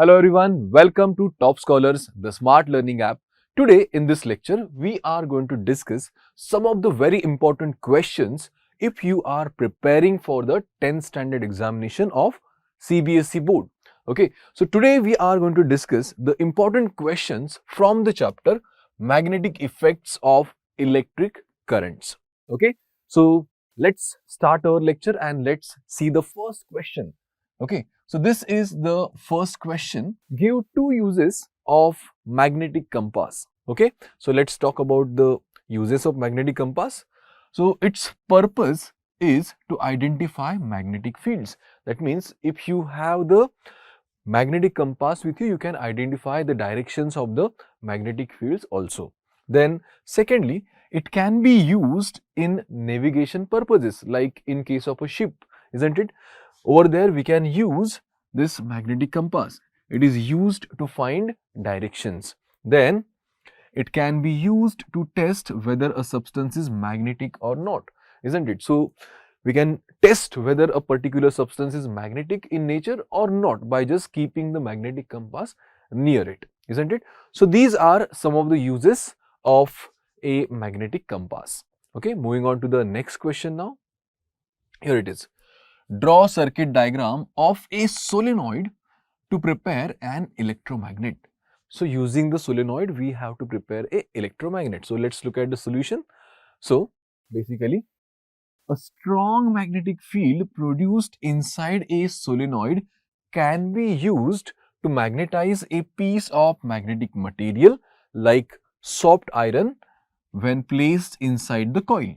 Hello everyone, welcome to Top Scholars, the smart learning app. Today in this lecture, we are going to discuss some of the very important questions if you are preparing for the 10th standard examination of CBSE board. Okay, so today we are going to discuss the important questions from the chapter Magnetic Effects of Electric Currents. Okay, so let's start our lecture and let's see the first question. Okay, so this is the first question. Give two uses of magnetic compass. Okay, so let's talk about the uses of magnetic compass. So its purpose is to identify magnetic fields. That means if you have the magnetic compass with you, you can identify the directions of the magnetic fields also. Then secondly, it can be used in navigation purposes, like in case of a ship, isn't it? Over there we can use this magnetic compass. It is used to find directions. Then it can be used to test whether a substance is magnetic or not, isn't it? So we can test whether a particular substance is magnetic in nature or not by just keeping the magnetic compass near it, isn't it? So these are some of the uses of a magnetic compass. Okay, moving on to the next question now. Here it is. Draw a circuit diagram of a solenoid to prepare an electromagnet. So using the solenoid, we have to prepare a electromagnet. So let's look at the solution. So basically, a strong magnetic field produced inside a solenoid can be used to magnetize a piece of magnetic material like soft iron when placed inside the coil.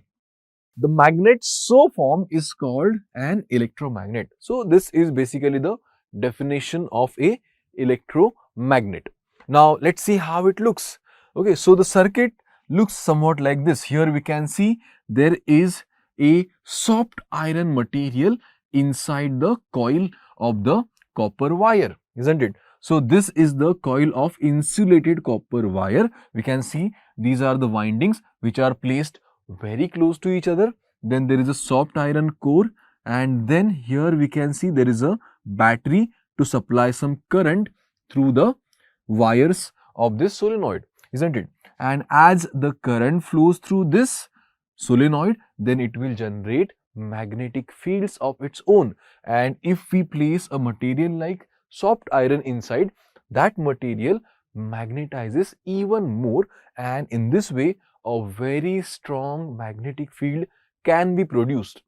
The magnet so formed is called an electromagnet. So this is basically the definition of a electromagnet. Now let's see how it looks. Okay, so the circuit looks somewhat like this. Here we can see there is a soft iron material inside the coil of the copper wire, isn't it? So this is the coil of insulated copper wire. We can see these are the windings which are placed very close to each other. Then there is a soft iron core, and then here we can see there is a battery to supply some current through the wires of this solenoid, isn't it? And as the current flows through this solenoid, then it will generate magnetic fields of its own. And if we place a material like soft iron inside, that material magnetizes even more, and in this way a very strong magnetic field can be produced.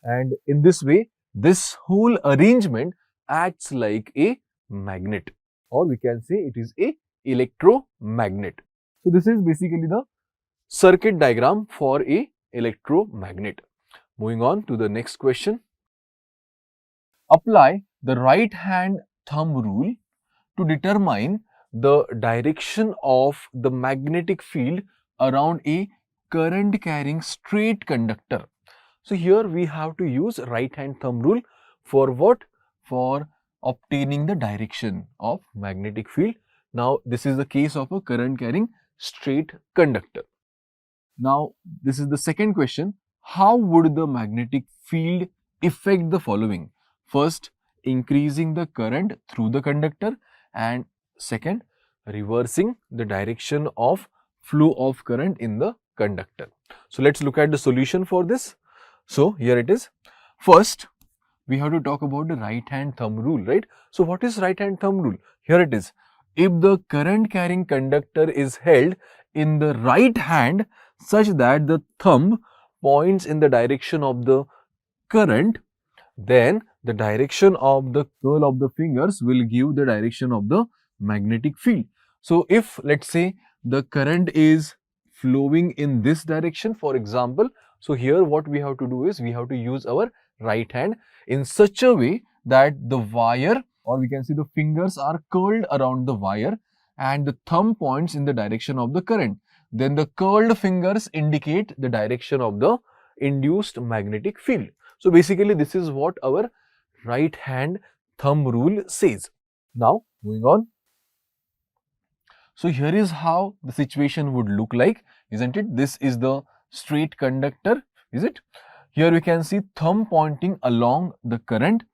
And in this way, this whole arrangement acts like a magnet, or we can say it is a electromagnet. So this is basically the circuit diagram for a electromagnet. Moving on to the next question. Apply the right hand thumb rule to determine the direction of the magnetic field around a current carrying straight conductor. So here we have to use right hand thumb rule for what? For obtaining the direction of magnetic field. Now this is the case of a current carrying straight conductor. Now this is the second question. How would the magnetic field affect the following? First, increasing the current through the conductor, and second, reversing the direction of flow of current in the conductor. So let's look at the solution for this. So here it is. First, we have to talk about the right hand thumb rule, right? So what is right hand thumb rule? Here it is. If the current carrying conductor is held in the right hand such that the thumb points in the direction of the current, then the direction of the curl of the fingers will give the direction of the magnetic field. So if let's say the current is flowing in this direction, for example, so here what we have to do is we have to use our right hand in such a way that the wire, or we can see the fingers, are curled around the wire and the thumb points in the direction of the current. Then the curled fingers indicate the direction of the induced magnetic field. So basically this is what our right hand thumb rule says. Now moving on. So here is how the situation would look like, isn't it? This is the straight conductor, is it? Here we can see thumb pointing along the current.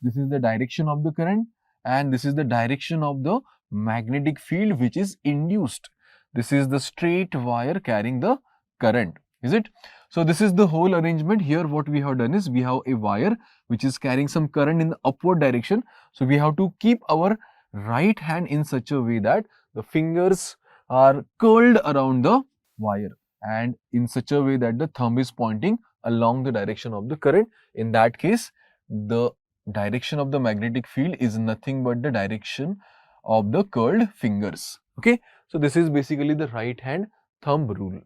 This is the direction of the current, and this is the direction of the magnetic field which is induced. This is the straight wire carrying the current, is it? So this is the whole arrangement. Here what we have done is we have a wire which is carrying some current in the upward direction. So we have to keep our right hand in such a way that the fingers are curled around the wire and in such a way that the thumb is pointing along the direction of the current. In that case, the direction of the magnetic field is nothing but the direction of the curled fingers. Okay, so this is basically the right hand thumb rule.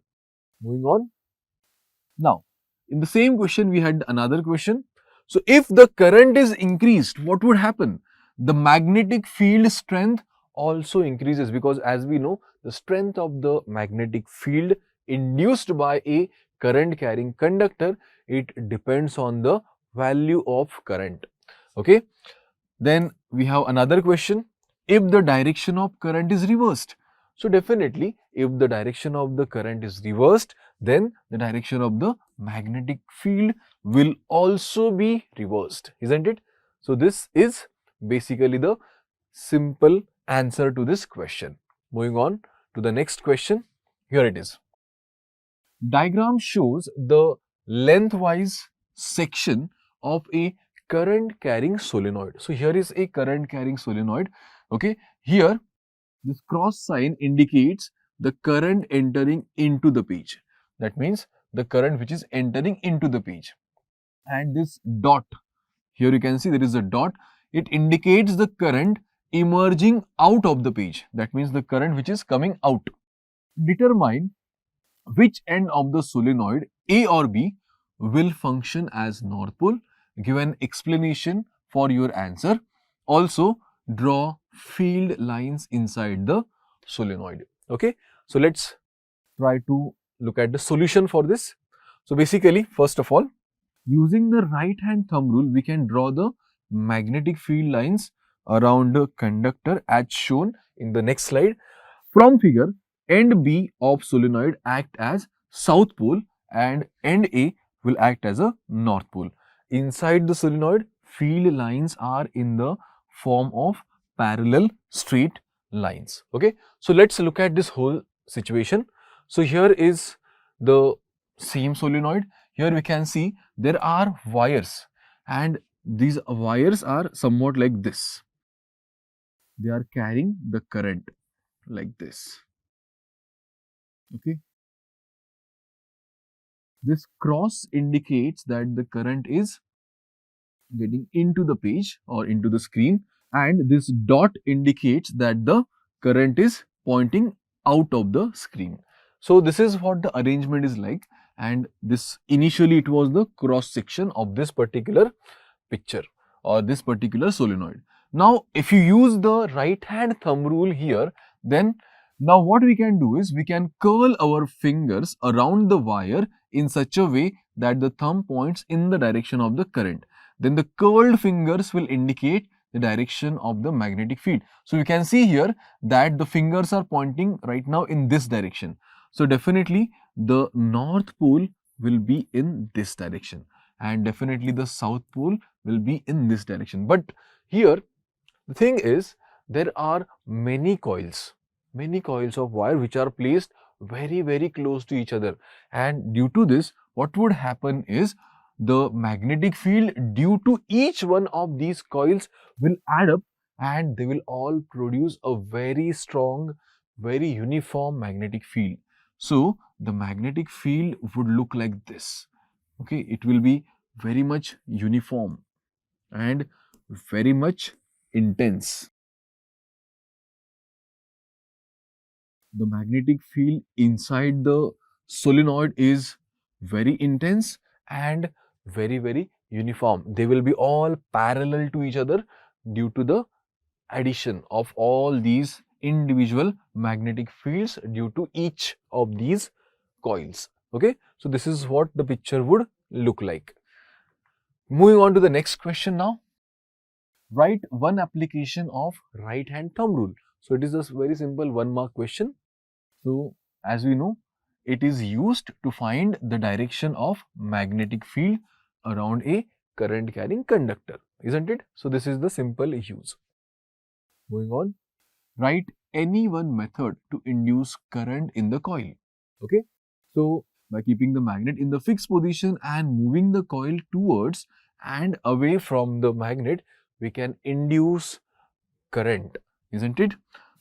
Moving on. Now, in the same question, we had another question. So, if the current is increased, what would happen? The magnetic field strength also increases, because as we know, the strength of the magnetic field induced by a current carrying conductor, it depends on the value of current. Okay. Then we have another question. If the direction of current is reversed, so definitely if the direction of the current is reversed, then the direction of the magnetic field will also be reversed, isn't it? So this is basically the simple answer to this question. Moving on to the next question. Here it is. Diagram shows the lengthwise section of a current carrying solenoid. So here is a current carrying solenoid. Okay, here this cross sign indicates the current entering into the page. That means the current which is entering into the page. And this dot, here you can see there is a dot. It indicates the current emerging out of the page. That means the current which is coming out. Determine which end of the solenoid, A or B, will function as north pole. Give an explanation for your answer. Also, draw field lines inside the solenoid. Okay, so let's try to look at the solution for this. So basically, first of all, using the right hand thumb rule, we can draw the magnetic field lines around the conductor as shown in the next slide. From figure, end B of solenoid act as south pole and end A will act as a north pole. Inside the solenoid, field lines are in the form of parallel straight lines. Okay, so let's look at this whole situation. So here is the same solenoid. Here we can see there are wires, and these wires are somewhat like this. They are carrying the current like this. Okay, this cross indicates that the current is getting into the page or into the screen, and this dot indicates that the current is pointing out of the screen. So this is what the arrangement is like, and this initially it was the cross section of this particular picture or this particular solenoid. Now if you use the right hand thumb rule here, then now what we can do is we can curl our fingers around the wire in such a way that the thumb points in the direction of the current. Then the curled fingers will indicate the direction of the magnetic field. So you can see here that the fingers are pointing right now in this direction. So definitely the north pole will be in this direction, and definitely the south pole will be in this direction. But here the thing is, there are many coils of wire which are placed very close to each other, and due to this what would happen is the magnetic field due to each one of these coils will add up, and they will all produce a very strong, very uniform magnetic field. So the magnetic field would look like this. Okay, it will be very much uniform and very much intense. The magnetic field inside the solenoid is very intense and very uniform. They will be all parallel to each other due to the addition of all these individual magnetic fields due to each of these coils. Okay, so this is what the picture would look like. Moving on to the next question now. Write one application of right hand thumb rule. So it is a very simple 1 mark question. So as we know, it is used to find the direction of magnetic field around a current carrying conductor, isn't it? So this is the simple use. Moving on, write any one method to induce current in the coil. Okay, so by keeping the magnet in the fixed position and moving the coil towards and away from the magnet, we can induce current, isn't it?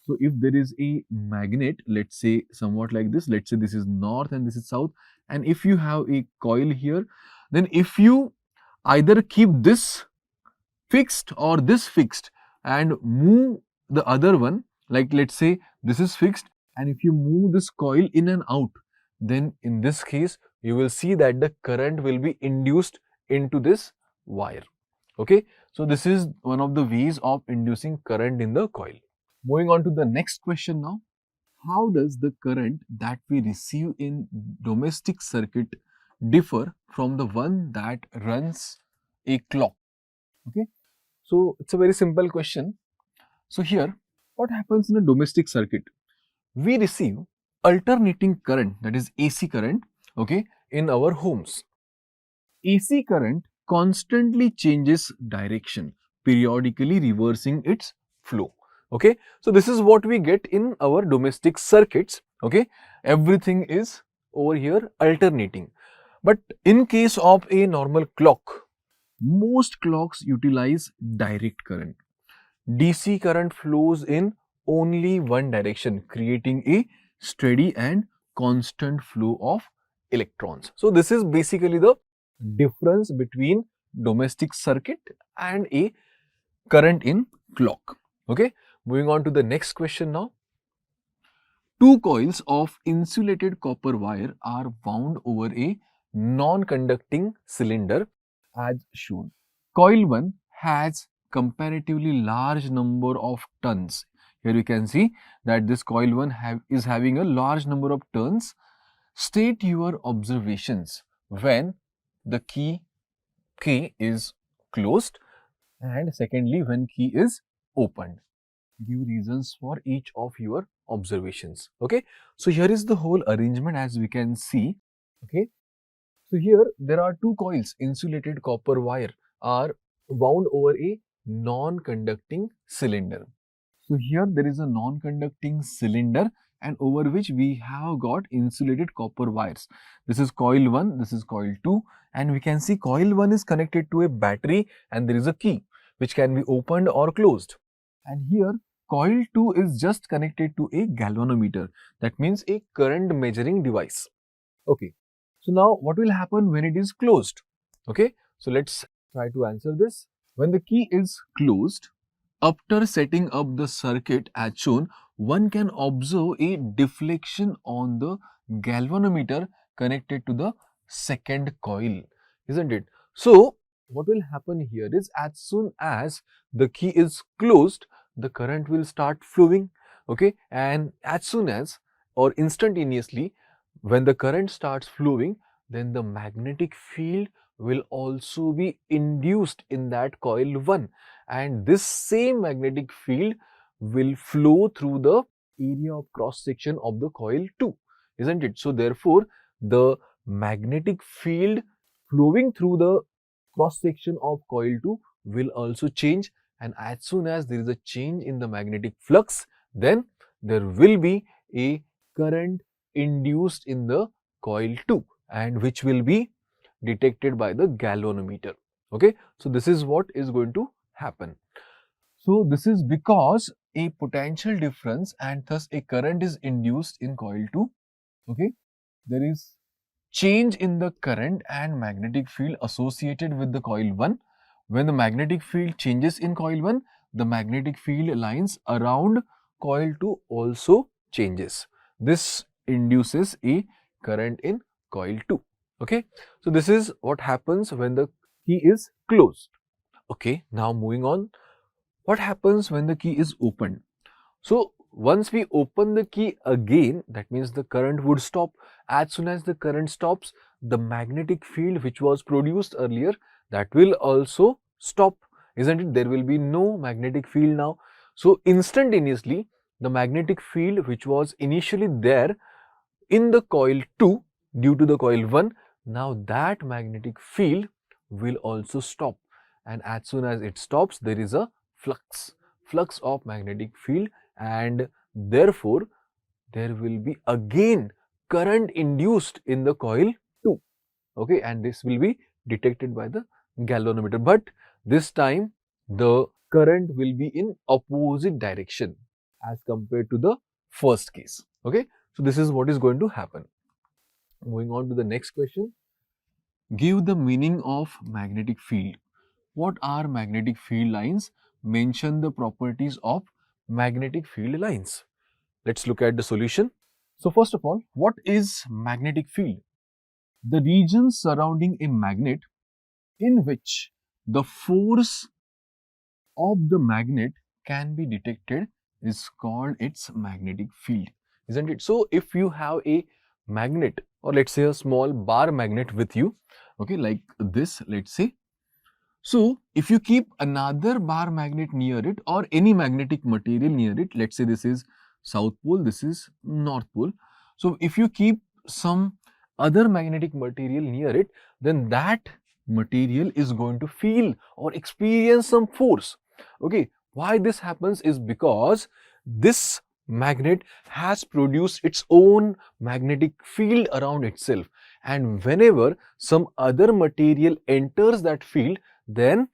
So if there is a magnet, let's say somewhat like this, let's say this is north and this is south, and if you have a coil here, then if you either keep this fixed or this fixed and move the other one, like let's say this is fixed, and if you move this coil in and out, then in this case you will see that the current will be induced into this wire. Okay, so this is one of the ways of inducing current in the coil. Moving on to the next question now. How does the current that we receive in domestic circuit differ from the one that runs a clock? Okay, so it's a very simple question. So here, what happens in a domestic circuit? We receive alternating current, that is AC current, okay, in our homes. AC current constantly changes direction, periodically reversing its flow. Okay, so this is what we get in our domestic circuits. Okay, everything is over here alternating. But in case of a normal clock, most clocks utilize direct current. DC current flows in only one direction, creating a steady and constant flow of electrons. So this is basically the difference between domestic circuit and a current in clock. Okay, moving on to the next question now. Two coils of insulated copper wire are wound over a non-conducting cylinder as shown. Coil 1 has comparatively large number of turns. Here you can see that this coil 1 is having a large number of turns. State your observations when the key is closed, and secondly when key is opened. Give reasons for each of your observations. Okay, so here is the whole arrangement as we can see. Okay, so here there are two coils, insulated copper wire, are wound over a non-conducting cylinder. So here there is a non-conducting cylinder, and over which we have got insulated copper wires. This is coil 1, this is coil 2, and we can see coil 1 is connected to a battery and there is a key which can be opened or closed. And here coil 2 is just connected to a galvanometer, that means a current measuring device. Okay, so now what will happen when it is closed? Okay, so let's try to answer this. When the key is closed, after setting up the circuit as shown, one can observe a deflection on the galvanometer connected to the second coil, isn't it? So what will happen here is, as soon as the key is closed, the current will start flowing. Okay, and as soon as or instantaneously when the current starts flowing, then the magnetic field will also be induced in that coil 1, and this same magnetic field will flow through the area of cross section of the coil 2, isn't it? So therefore the magnetic field flowing through the cross section of coil 2 will also change, and as soon as there is a change in the magnetic flux, then there will be a current induced in the coil 2, and which will be detected by the galvanometer. Okay, so this is what is going to happen. So this is because a potential difference and thus a current is induced in coil 2. Okay, there is change in the current and magnetic field associated with the coil 1. When the magnetic field changes in coil 1, the magnetic field lines around coil 2 also changes. This induces a current in coil 2. Okay, so this is what happens when the key is closed. Okay, now moving on. What happens when the key is opened? So once we open the key again, that means the current would stop. As soon as the current stops, the magnetic field which was produced earlier, that will also stop, isn't it? There will be no magnetic field now. So instantaneously the magnetic field which was initially there in the coil 2 due to the coil 1, now that magnetic field will also stop, and as soon as it stops, there is a flux flux of magnetic field, and therefore there will be again current induced in the coil too. Okay, and this will be detected by the galvanometer, but this time the current will be in opposite direction as compared to the first case. Okay, so this is what is going to happen. Moving on to the next question. Give the meaning of magnetic field. What are magnetic field lines? Mention the properties of magnetic field lines. Let's look at the solution. So first of all, what is magnetic field? The region surrounding a magnet in which the force of the magnet can be detected is called its magnetic field, isn't it? So if you have a magnet, or let's say a small bar magnet with you, okay, like this, let's say. So if you keep another bar magnet near it, or any magnetic material near it, let's say this is south pole, this is north pole. So if you keep some other magnetic material near it, then that material is going to feel or experience some force. Okay, why this happens is because this magnet has produced its own magnetic field around itself, and whenever some other material enters that field, then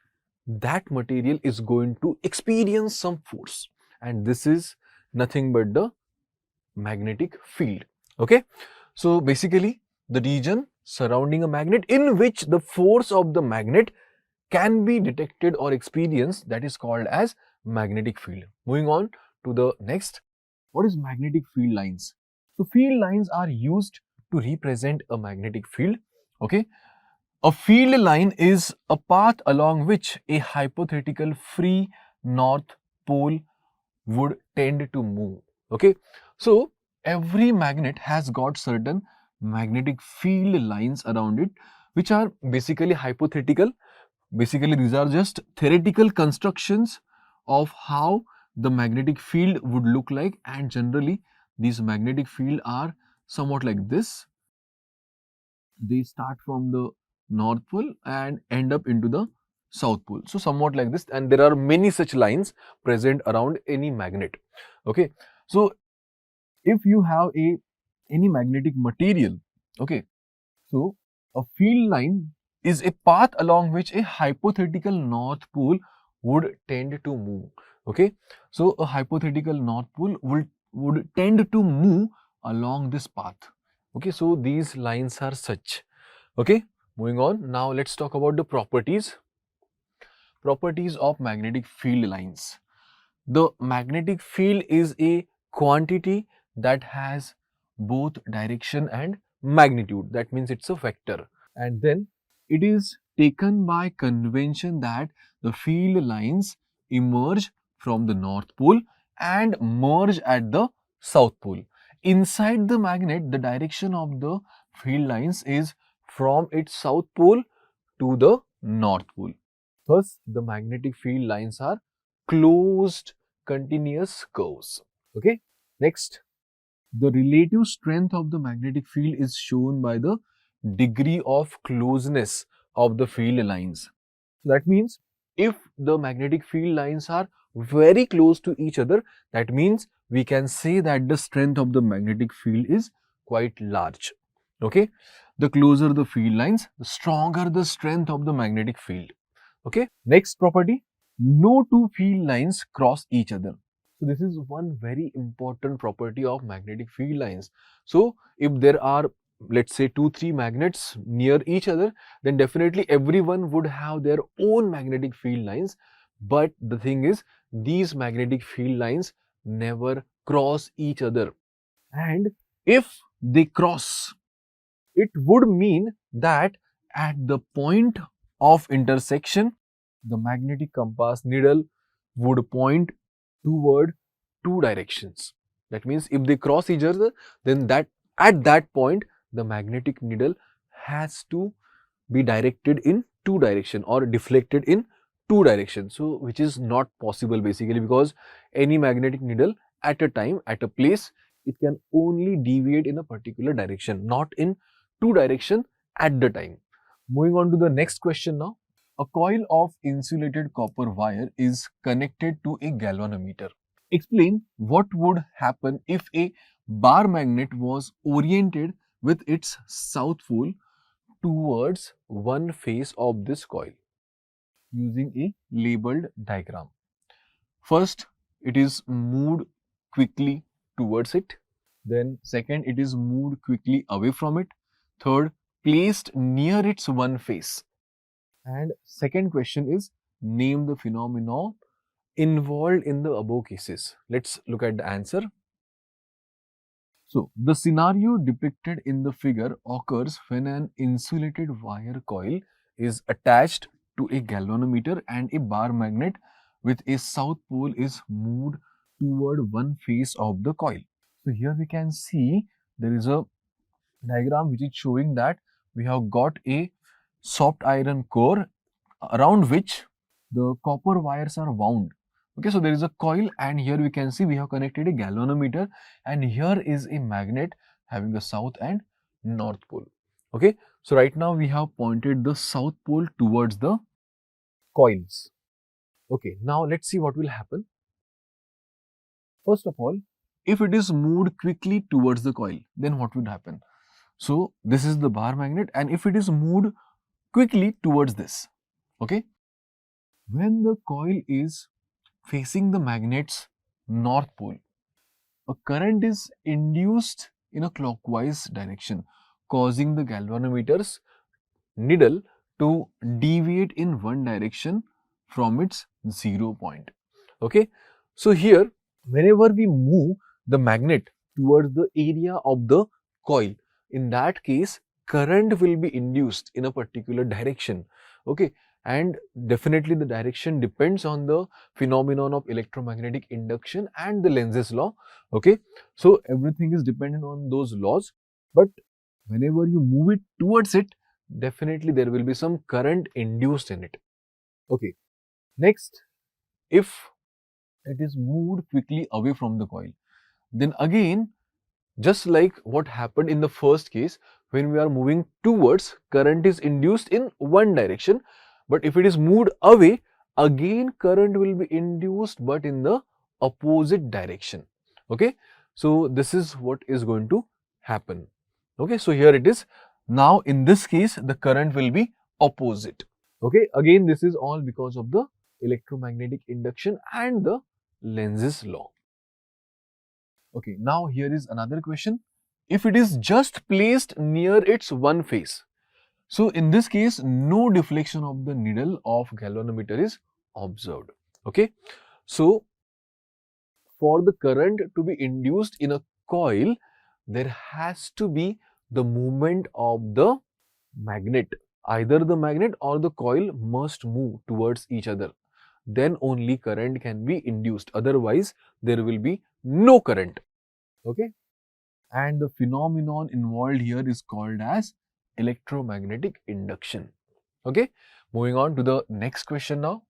that material is going to experience some force, and this is nothing but the magnetic field. Okay, so basically the region surrounding a magnet in which the force of the magnet can be detected or experienced, that is called as magnetic field. Moving on to the next. What is magnetic field lines? So field lines are used to represent a magnetic field. Okay, a field line is a path along which a hypothetical free north pole would tend to move. Okay, so every magnet has got certain magnetic field lines around it, which are basically hypothetical. Basically, these are just theoretical constructions of how the magnetic field would look like, and generally these magnetic field are somewhat like this. They start from the north pole and end up into the south pole, so somewhat like this, and there are many such lines present around any magnet. Okay, so if you have any magnetic material, okay, so a field line is a path along which a hypothetical north pole would tend to move. Okay, so a hypothetical north pole would tend to move along this path. Okay, so these lines are such. Okay, moving on. Now let's talk about the properties. Properties of magnetic field lines. The magnetic field is a quantity that has both direction and magnitude. That means it's a vector. And then it is taken by convention that the field lines emerge from the north pole and merge at the south pole. Inside the magnet, the direction of the field lines is from its south pole to the north pole. Thus, the magnetic field lines are closed continuous curves. Okay, next, the relative strength of the magnetic field is shown by the degree of closeness of the field lines. So that means if the magnetic field lines are very close to each other, that means we can say that the strength of the magnetic field is quite large. Okay, the closer the field lines, the stronger the strength of the magnetic field. Okay, next property, no two field lines cross each other. So this is one very important property of magnetic field lines. So if there are, let's say, 2-3 magnets near each other, then definitely everyone would have their own magnetic field lines. But the thing is, these magnetic field lines never cross each other. And if they cross, it would mean that at the point of intersection, the magnetic compass needle would point toward two directions. That means if they cross each other, then that at that point the magnetic needle has to be directed in two direction or deflected in two directions. So which is not possible basically, because any magnetic needle at a time, at a place, it can only deviate in a particular direction, not in two direction at the time. Moving on to the next question now. A coil of insulated copper wire is connected to a galvanometer. Explain what would happen if a bar magnet was oriented with its south pole towards one face of this coil using a labeled diagram. First, it is moved quickly towards it. Then, second, it is moved quickly away from it. Third, placed near its one face. And second question is, name the phenomenon involved in the above cases. Let's look at the answer. So, the scenario depicted in the figure occurs when an insulated wire coil is attached to a galvanometer and a bar magnet with a south pole is moved toward one face of the coil. So, here we can see there is a diagram which is showing that we have got a soft iron core around which the copper wires are wound. Okay, so there is a coil and here we can see we have connected a galvanometer and here is a magnet having a south and north pole. Okay, so right now we have pointed the south pole towards the coils. Okay, now let's see what will happen. First of all, if it is moved quickly towards the coil, then what would happen? So this is the bar magnet and if it is moved quickly towards this, okay, when the coil is facing the magnet's north pole, a current is induced in a clockwise direction, causing the galvanometer's needle to deviate in one direction from its 0 point. Okay, so here, whenever we move the magnet towards the area of the coil, in that case, current will be induced in a particular direction. Okay, and definitely the direction depends on the phenomenon of electromagnetic induction and the Lenz's law. Okay, so everything is dependent on those laws, but whenever you move it towards it, definitely there will be some current induced in it. Okay, next, if it is moved quickly away from the coil, then again, just like what happened in the first case, when we are moving towards, current is induced in one direction, but if it is moved away, again current will be induced but in the opposite direction. Okay, so this is what is going to happen. Okay, so here it is. Now in this case, the current will be opposite. Okay, again this is all because of the electromagnetic induction and the Lenz's law. Okay, now here is another question. If it is just placed near its one face, so in this case, no deflection of the needle of galvanometer is observed. Okay, so for the current to be induced in a coil, there has to be the movement of the magnet. Either the magnet or the coil must move towards each other. Then only current can be induced. Otherwise, there will be no current. Okay, and the phenomenon involved here is called as electromagnetic induction. Okay, moving on to the next question now.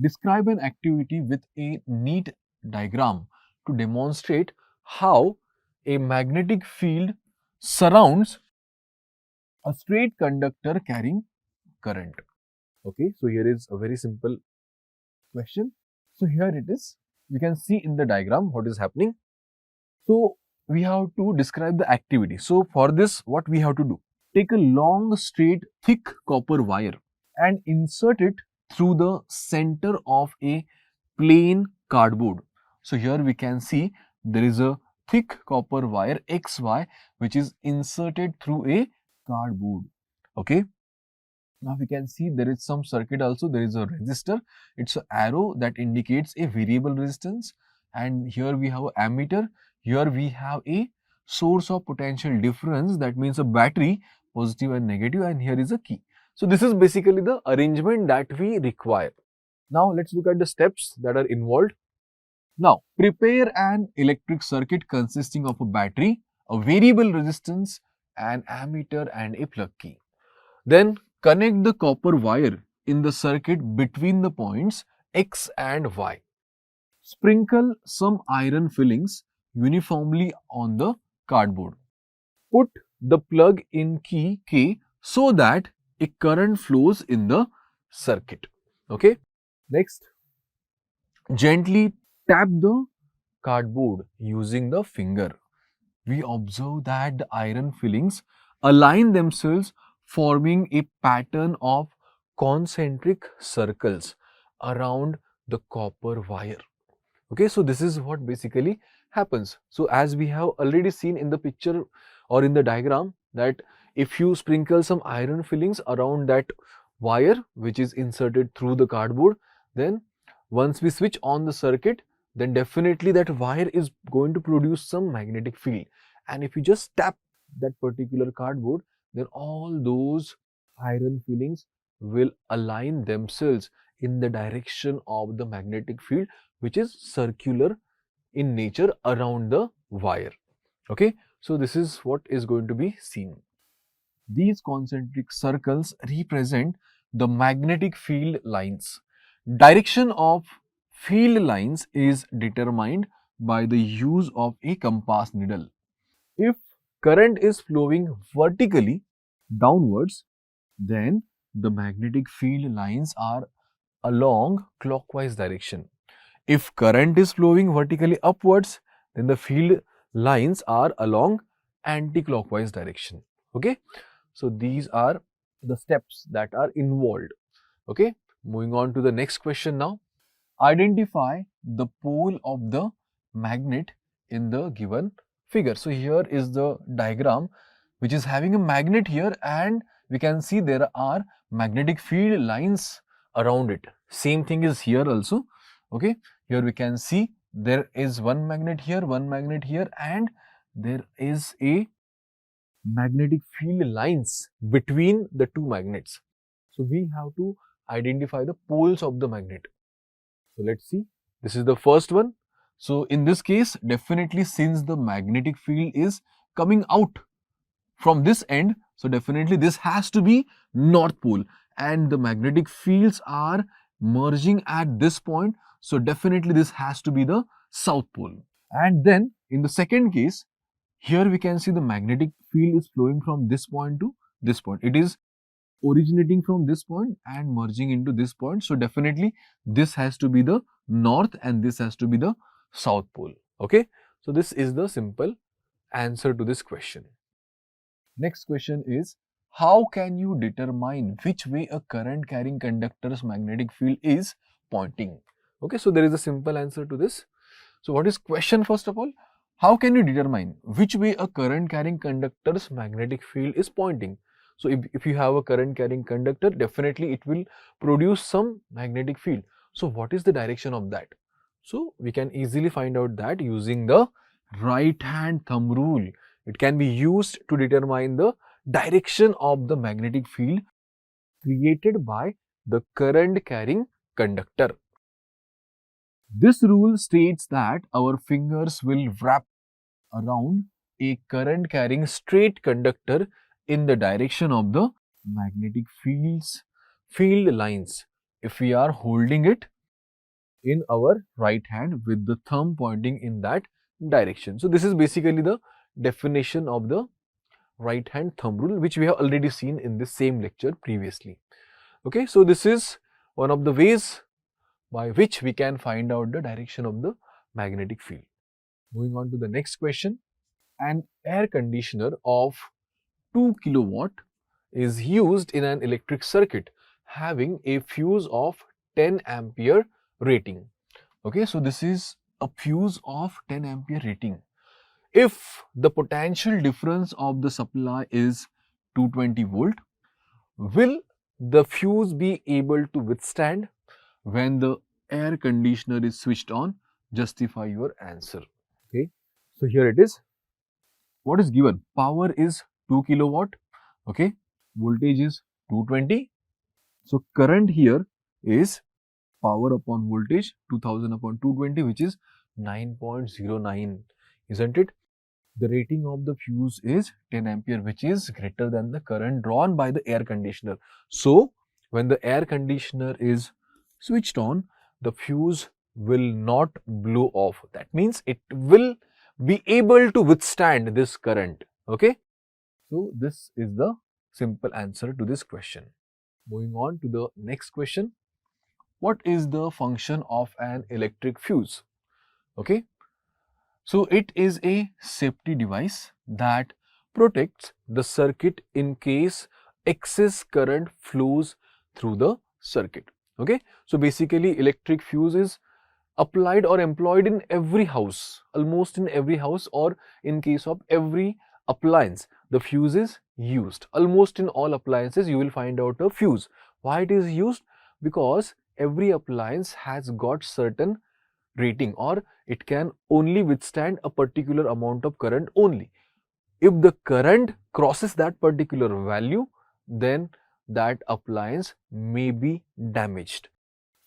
Describe an activity with a neat diagram to demonstrate how a magnetic field surrounds a straight conductor carrying current. Okay, so here is a very simple question. So here it is. You can see in the diagram what is happening. So we have to describe the activity. So for this, what we have to do? Take a long, straight, thick copper wire and insert it through the center of a plain cardboard. So here we can see there is a thick copper wire XY which is inserted through a cardboard. Okay. Now we can see there is some circuit also. There is a resistor. It's an arrow that indicates a variable resistance. And here we have an ammeter. Here we have a source of potential difference. That means a battery, positive and negative. And here is a key. So this is basically the arrangement that we require. Now let's look at the steps that are involved. Now prepare an electric circuit consisting of a battery, a variable resistance, an ammeter and a plug key. Then connect the copper wire in the circuit between the points X and Y. Sprinkle some iron fillings uniformly on the cardboard. Put the plug in key K so that a current flows in the circuit. Okay. Next, gently tap the cardboard using the finger. We observe that the iron fillings align themselves, forming a pattern of concentric circles around the copper wire. Okay, so this is what basically happens. So as we have already seen in the picture or in the diagram, that if you sprinkle some iron fillings around that wire which is inserted through the cardboard, then once we switch on the circuit, then definitely that wire is going to produce some magnetic field. And if you just tap that particular cardboard, then all those iron fillings will align themselves in the direction of the magnetic field, which is circular in nature around the wire. Okay, so this is what is going to be seen. These concentric circles represent the magnetic field lines. Direction of field lines is determined by the use of a compass needle. If current is flowing vertically downwards, then the magnetic field lines are along clockwise direction. If current is flowing vertically upwards, then the field lines are along anti-clockwise direction. Okay, so these are the steps that are involved. Okay, moving on to the next question now. Identify the pole of the magnet in the given figure. So here is the diagram which is having a magnet here, and we can see there are magnetic field lines around it. Same thing is here also. Okay, here we can see there is one magnet here, and there is a magnetic field lines between the two magnets. So we have to identify the poles of the magnet. So let's see. This is the first one. So in this case, definitely since the magnetic field is coming out from this end, so definitely this has to be north pole, and the magnetic fields are merging at this point. So definitely this has to be the south pole. And then in the second case, here we can see the magnetic field is flowing from this point to this point. It is originating from this point and merging into this point. So definitely this has to be the north and this has to be the south pole. Okay, so this is the simple answer to this question. Next question is, how can you determine which way a current carrying conductor's magnetic field is pointing? Okay, so there is a simple answer to this. So what is question first of all? How can you determine which way a current carrying conductor's magnetic field is pointing? So if you have a current carrying conductor, definitely it will produce some magnetic field. So what is the direction of that? So we can easily find out that using the right hand thumb rule. It can be used to determine the direction of the magnetic field created by the current carrying conductor. This rule states that our fingers will wrap around a current carrying straight conductor in the direction of the magnetic field lines if we are holding it in our right hand with the thumb pointing in that direction. So this is basically the definition of the right hand thumb rule, which we have already seen in the same lecture previously. Okay, so this is one of the ways by which we can find out the direction of the magnetic field. Moving on to the next question. An air conditioner of 2 kilowatt is used in an electric circuit having a fuse of 10 ampere rating. Okay, so this is a fuse of 10 ampere rating. If the potential difference of the supply is 220 volt, will the fuse be able to withstand when the air conditioner is switched on? Justify your answer. Okay, so here it is. What is given? Power is 2 kilowatt. Okay, voltage is 220. So current here is power upon voltage 2000 upon 220, which is 9.09, isn't it? The rating of the fuse is 10 ampere, which is greater than the current drawn by the air conditioner. So when the air conditioner is switched on, the fuse will not blow off. That means it will be able to withstand this current. Okay, so this is the simple answer to this question. Moving on to the next question. What is the function of an electric fuse? Okay, so it is a safety device that protects the circuit in case excess current flows through the circuit. Okay, so basically electric fuse is applied or employed in every house, almost in every house, or in case of every appliance, the fuse is used. Almost in all appliances, you will find out a fuse. Why it is used? Because every appliance has got certain rating, or it can only withstand a particular amount of current only. If the current crosses that particular value, then that appliance may be damaged.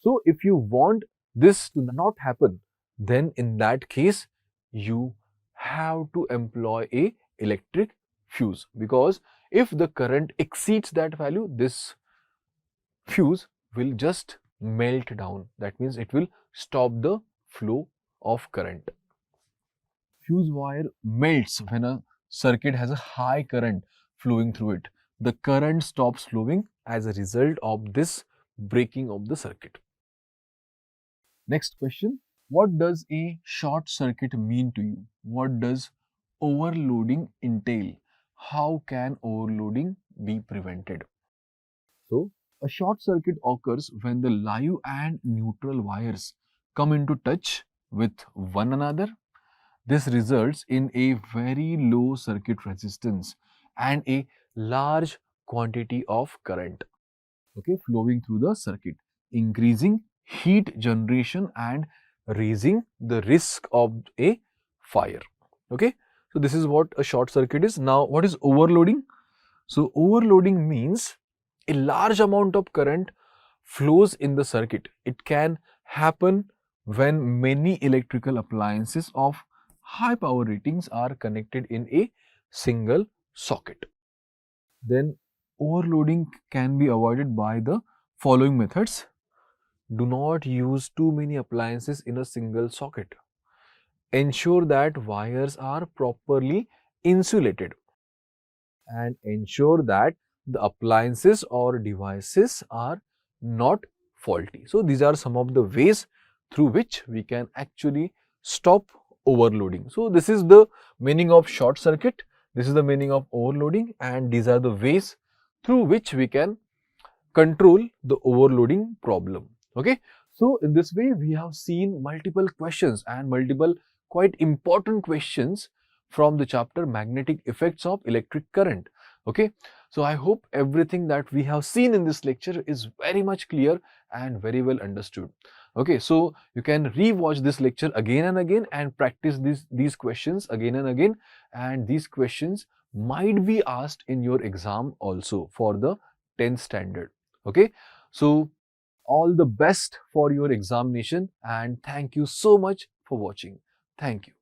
So if you want this to not happen, then in that case, you have to employ a electric fuse, because if the current exceeds that value, this fuse will just melt down. That means it will stop the flow of current. Fuse wire melts when a circuit has a high current flowing through it. The current stops flowing as a result of this breaking of the circuit. Next question. What does a short circuit mean to you? What does overloading entail? How can overloading be prevented? So, a short circuit occurs when the live and neutral wires come into touch with one another. This results in a very low circuit resistance and a large quantity of current, okay, flowing through the circuit, increasing heat generation and raising the risk of a fire. Okay, so this is what a short circuit is. Now, what is overloading? So, overloading means a large amount of current flows in the circuit. It can happen when many electrical appliances of high power ratings are connected in a single socket. Then overloading can be avoided by the following methods. Do not use too many appliances in a single socket. Ensure that wires are properly insulated, and ensure that the appliances or devices are not faulty. So these are some of the ways through which we can actually stop overloading. So this is the meaning of short circuit, this is the meaning of overloading, and these are the ways through which we can control the overloading problem. Okay, so in this way we have seen multiple questions and multiple quite important questions from the chapter magnetic effects of electric current. Okay, so I hope everything that we have seen in this lecture is very much clear and very well understood. Okay, so you can re-watch this lecture again and again and practice these questions again and again, and these questions might be asked in your exam also for the 10th standard. Okay, so all the best for your examination, and thank you so much for watching. Thank you.